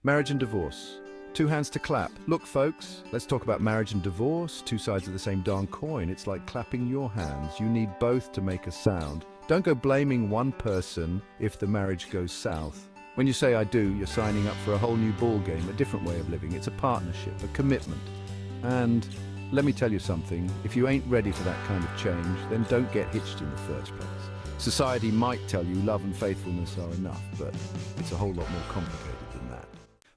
Marriage and divorce. Two hands to clap. Look, folks, let's talk about marriage and divorce. Two sides of the same darn coin. It's like clapping your hands. You need both to make a sound. Don't go blaming one person if the marriage goes south. When you say I do, you're signing up for a whole new ball game, a different way of living. It's a partnership, a commitment. And let me tell you something, if you ain't ready for that kind of change, then don't get hitched in the first place. Society might tell you love and faithfulness are enough, but it's a whole lot more complicated than that.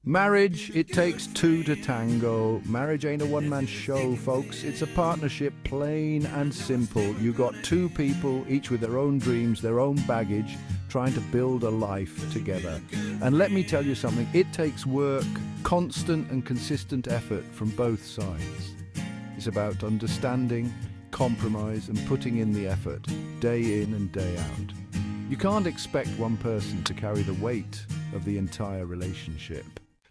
Marriage, it takes two to tango. Marriage ain't a one-man show, folks. It's a partnership, plain and simple. You got two people, each with their own dreams, their own baggage, trying to build a life together. And let me tell you something, it takes work, constant and consistent effort from both sides. It's about understanding, compromise, and putting in the effort, day in and day out. You can't expect one person to carry the weight of the entire relationship.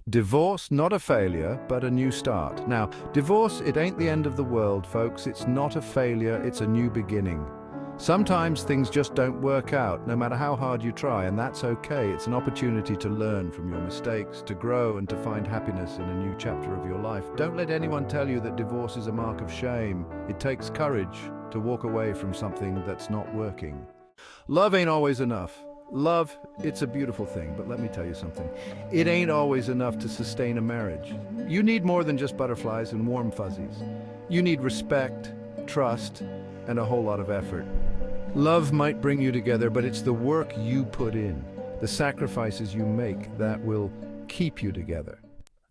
Divorce, not a failure, but a new start. Now, divorce, it ain't the end of the world, folks. It's not a failure, it's a new beginning. Sometimes things just don't work out, no matter how hard you try, and that's okay. It's an opportunity to learn from your mistakes, to grow, and to find happiness in a new chapter of your life. Don't let anyone tell you that divorce is a mark of shame. It takes courage to walk away from something that's not working. Love ain't always enough. Love, it's a beautiful thing, but let me tell you something. It ain't always enough to sustain a marriage. You need more than just butterflies and warm fuzzies. You need respect, trust, and a whole lot of effort. Love might bring you together, but it's the work you put in, the sacrifices you make that will keep you together.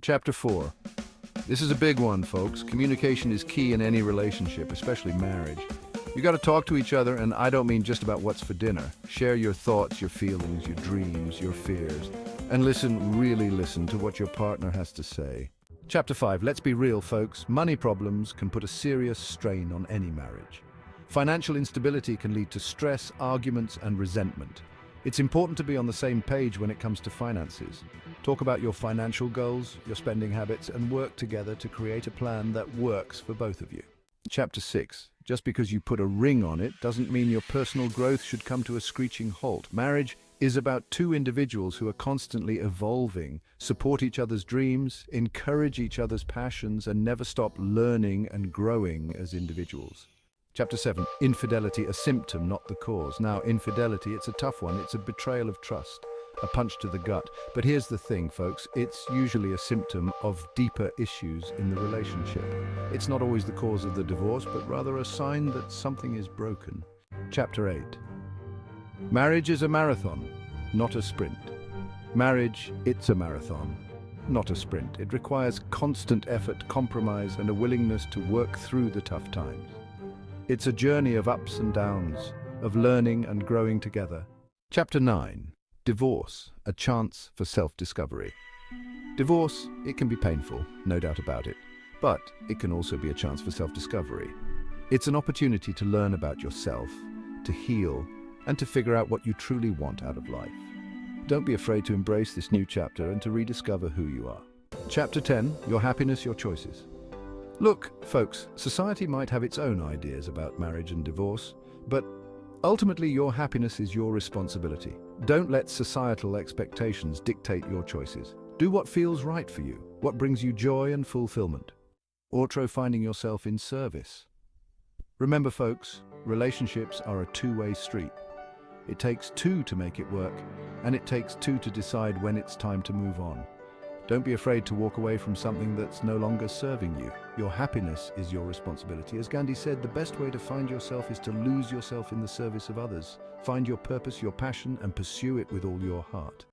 Chapter 4. This is a big one, folks. Communication is key in any relationship, especially marriage. You got to talk to each other, and I don't mean just about what's for dinner. Share your thoughts, your feelings, your dreams, your fears, and listen, really listen to what your partner has to say. Chapter 5. Let's be real, folks. Money problems can put a serious strain on any marriage. Financial instability can lead to stress, arguments, and resentment. It's important to be on the same page when it comes to finances. Talk about your financial goals, your spending habits, and work together to create a plan that works for both of you. Chapter 6. Just because you put a ring on it doesn't mean your personal growth should come to a screeching halt. Marriage is about two individuals who are constantly evolving, support each other's dreams, encourage each other's passions, and never stop learning and growing as individuals. Chapter 7. Infidelity, a symptom, not the cause. Now, infidelity, it's a tough one. It's a betrayal of trust, a punch to the gut. But here's the thing, folks. It's usually a symptom of deeper issues in the relationship. It's not always the cause of the divorce, but rather a sign that something is broken. Chapter 8. Marriage is a marathon, not a sprint. Marriage, it's a marathon, not a sprint. It requires constant effort, compromise, and a willingness to work through the tough times. It's a journey of ups and downs, of learning and growing together. Chapter 9. Divorce, a chance for self-discovery. Divorce, it can be painful, no doubt about it, but it can also be a chance for self-discovery. It's an opportunity to learn about yourself, to heal, and to figure out what you truly want out of life. Don't be afraid to embrace this new chapter and to rediscover who you are. Chapter 10. Your happiness, your choices. Look, folks, society might have its own ideas about marriage and divorce, but ultimately your happiness is your responsibility. Don't let societal expectations dictate your choices. Do what feels right for you, what brings you joy and fulfillment. Or try finding yourself in service. Remember, folks, relationships are a two-way street. It takes two to make it work, and it takes two to decide when it's time to move on. Don't be afraid to walk away from something that's no longer serving you. Your happiness is your responsibility. As Gandhi said, the best way to find yourself is to lose yourself in the service of others. Find your purpose, your passion, and pursue it with all your heart.